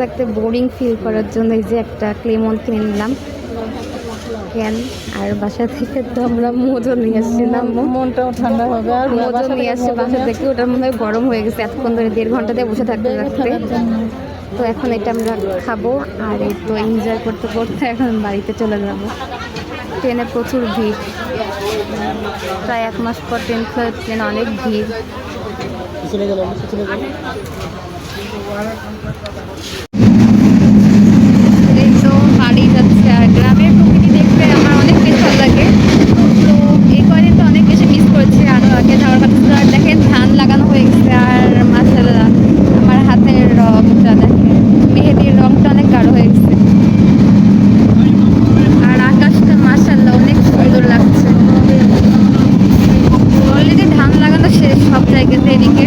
থাকতে থাকতে boring feel করার জন্য এই যে একটা ক্লেমন কিনে নিলাম ক্যান। আর বাসা থেকে তো আমরা মোজো নিয়ে আসছিলাম, মনটাও ঠান্ডা হবে। আর মোজো নিয়ে আসছে বাসা থেকে, ওটার মনে হয় গরম হয়ে গেছে এতক্ষণ ধরে 1.5 ঘন্টা দিয়ে বসে থাকতে থাকতে। তো এখন এটা আমরা খাবো আর এই তো এনজয় করতে করতে এখন বাড়িতে চলে যাব। ট্রেনে প্রচুর ভিড়, প্রায় 1 মাস পর ট্রেনে অনেক ভিড়। এই তো বাড়ি যাচ্ছে। আর গ্রামের প্রকৃতি দেখতে আমার অনেক বেশি ভালো লাগে। তো এই কয়দিন তো অনেক বেশি মিস করেছি, আরও আগে যাওয়ার কথা ছিল। আর দেখেন ধান লাগানো হয়ে গেছে, আর মাশাআল্লাহ আমার হাতের রংটা দেখেন, মেহেদির রংটা অনেক গাঢ় হয়ে গেছে। আর আকাশটা মাশাআল্লাহ অনেক সুন্দর লাগছে। অলরেডি ধান লাগানো শেষ সব জায়গাতে এদিকে,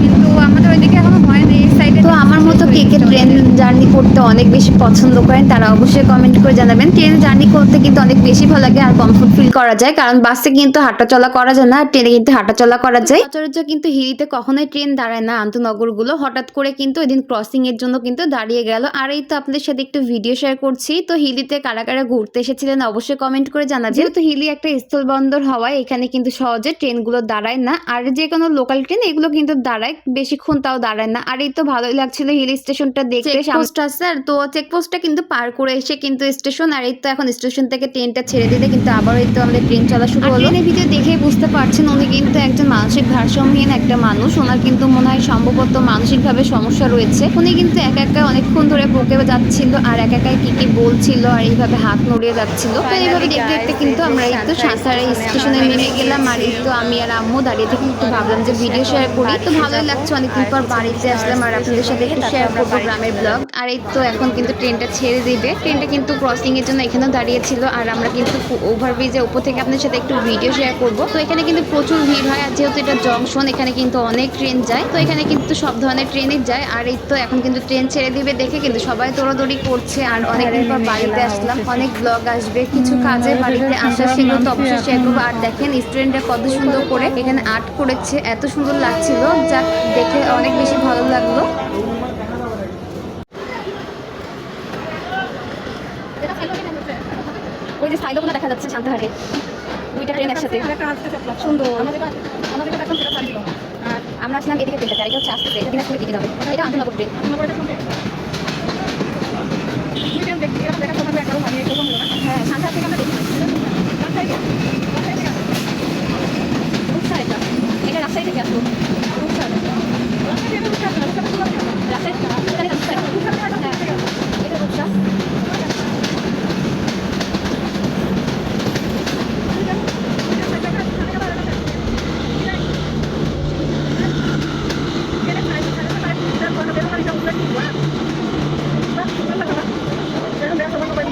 কিন্তু আমাদের ওইদিকে এখনো হয়নি এই সাইডে। তো আমার মতো কে কে ট্রেন জার্নি করতে অনেক বেশি পছন্দ করেন তারা অবশ্যই কমেন্ট করে জানাবেন। ট্রেন জার্নি করতে কিন্তু অনেক বেশি ভালো লাগে আর কমফোর্ট ফিল করা যায়, কারণ বাসে কিন্তু হাঁটাচলা করা যায় না, ট্রেনে কিন্তু হাঁটাচলা করা যায়। সচরাচর কিন্তু হিলিতে কখনোই ট্রেন দাঁড়ায় না আন্তনগরগুলো, হঠাৎ করে কিন্তু ওইদিন ক্রসিং এর জন্য কিন্তু দাঁড়িয়ে গেল। আর এই তো আপনাদের সাথে একটু ভিডিও শেয়ার করছি। তো হিলিতে কারা কারা ঘুরতে এসেছিলেন অবশ্যই কমেন্ট করে জানাবেন। যেহেতু হিলি একটা স্থলবন্দর হওয়ায় এখানে কিন্তু সহজে ট্রেনগুলো দাঁড়ায় না, আর যে কোনো লোকাল ট্রেন এগুলো কিন্তু দাঁড়ায়, বেশিক্ষণ তাও দাঁড়ায় না। আর এই তো ভালোই লাগছিল হিল স্টেশনটা দেখতে। চেকপোস্ট আছে, আর তো চেকপোস্টটা কিন্তু পার করে এসে কিন্তু স্টেশন। আর এই তো এখন স্টেশন থেকে ট্রেনটা ছেড়ে দিলে কিন্তু আবার এই তো আমাদের ট্রেন চলা শুরু হলো। ট্রেনের ভিতরে দেখেই বুঝতে পারছেন উনি কিন্তু একজন মানসিক ভারসাম্যহীন একটা মানুষ। ওনার কিন্তু মনে হয় সম্ভবত মানসিকভাবে সমস্যা রয়েছে। উনি কিন্তু একা একা অনেকক্ষণ ধরে বকে যাচ্ছিল আর একা একাই কি কি বলছিল আর এইভাবে হাত নড়িয়ে যাচ্ছিল। তো এইভাবে দেখতে দেখতে কিন্তু আমরা এই তো সাঁতার স্টেশনে নেমে গেলাম। আর এই তো আমি আর আম্মু দাঁড়িয়ে থেকে একটু ভাবলাম যে ভিডিও শেয়ার করি। তো ভালোই লাগছে, অনেকদিন পর বাড়িতে আসলাম আর আপনাদের সাথে একটু শেয়ার করবো গ্রামের ব্লগ। আর এই তো এখন কিন্তু ট্রেনটা ছেড়ে দিবে। ট্রেনটা কিন্তু ক্রসিং এর জন্য এখানেও দাঁড়িয়েছিল আর আমরা কিন্তু ওভারব্রিজের উপর থেকে আপনাদের সাথে একটু ভিডিও শেয়ার করব। তো এখানে কিন্তু প্রচুর ভিড় হয়, আর যেহেতু এটা জংশন এখানে কিন্তু অনেক ট্রেন যায়, তো এখানে কিন্তু সব ধরনের ট্রেনই যায়। আর এই তো এখন কিন্তু ট্রেন ছেড়ে দিবে দেখে কিন্তু সবাই দৌড়াদৌড়ি করছে। আর অনেকদিন পর বাড়িতে আসলাম, অনেক ব্লগ আসবে, কিছু কাজে বাড়িতে আসা, সেগুলো তো অবশ্যই শেয়ার করবো। আর দেখেন স্টুডেন্টরা কত সুন্দর করে এখানে আর্ট করেছে, এত সুন্দর লাগছিল, যা দেখে অনেক বেশি ভালো লাগলো। ওই যে সাইডগুলো দেখা যাচ্ছে শান্তাহাটে, দুইটা ট্রেন একসাথে সুন্দর। আমরা আসলাম এদিকে ট্রেনটা, আর এটা হচ্ছে আসতে এটা দিনাজপুরের দিকে যাবে, এটা আন্তনগর ট্রেন। হ্যাঁ শান্তাহাট থেকে আমরা দেখি এটা রাজশাহী থেকে আসবো।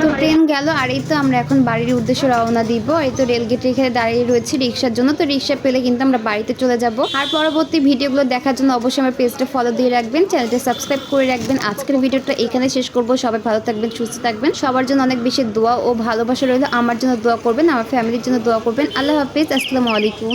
তো ট্রেন গেল আর এই তো আমরা এখন বাড়ির উদ্দেশ্যে রওনা দিব। এই তো রেলগেটে এখানে দাঁড়িয়ে রয়েছে রিক্সার জন্য, তো রিক্সা পেলে কিন্তু আমরা বাড়িতে চলে যাব। আর পরবর্তী ভিডিওগুলো দেখার জন্য অবশ্যই আমার পেজটা ফলো দিয়ে রাখবেন, চ্যানেলটা সাবস্ক্রাইব করে রাখবেন। আজকের ভিডিওটা এখানে শেষ করব। সবাই ভালো থাকবেন, সুস্থ থাকবেন, সবার জন্য অনেক বেশি দোয়া ও ভালোবাসা রইল। আমার জন্য দোয়া করবেন, আমার ফ্যামিলির জন্য দোয়া করবেন। আল্লাহ হাফিজ, আসসালামু আলাইকুম।